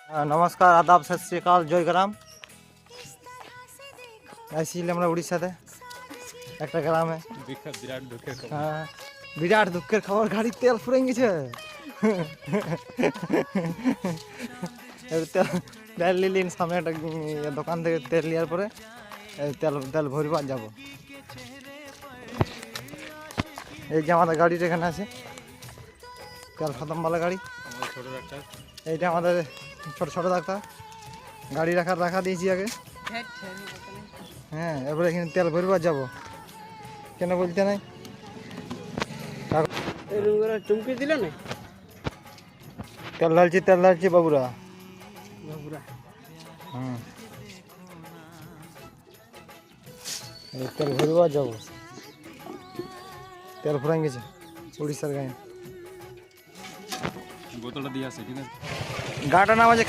নমস্কার, আদাব, সত শ্রী আকাল, জয়গ্রাম। আসছিলাম আমরা উড়িষ্যাতে একটা গ্রামে। হ্যাঁ, বিরাট দুঃখের খবর, গাড়ির তেল ফুরে গেছে। তেল নিলেন সামনে একটা দোকান থেকে, তেল নেওয়ার পরে তেল তেল ভরবার যাবো। এই যে আমাদের গাড়িটা এখানে আছে, তেল খতমওয়ালা গাড়ি। এইটা আমাদের ছোট ছোট ডাক্তার গাড়ি রাখা দিয়েছি আগে। হ্যাঁ, এবারে এখানে তেল ভরবার যাবো। কেন বলতে নাই, চুমকি দিল না, তেল ঢালছি বাবুরা। হুম, তেল ভরবার যাবো। তেল ফুরাই গেছে উড়িষ্যার গায়ে। বোতলটা দিয়ে আসে, ঠিক আছে। গাটা নামাজে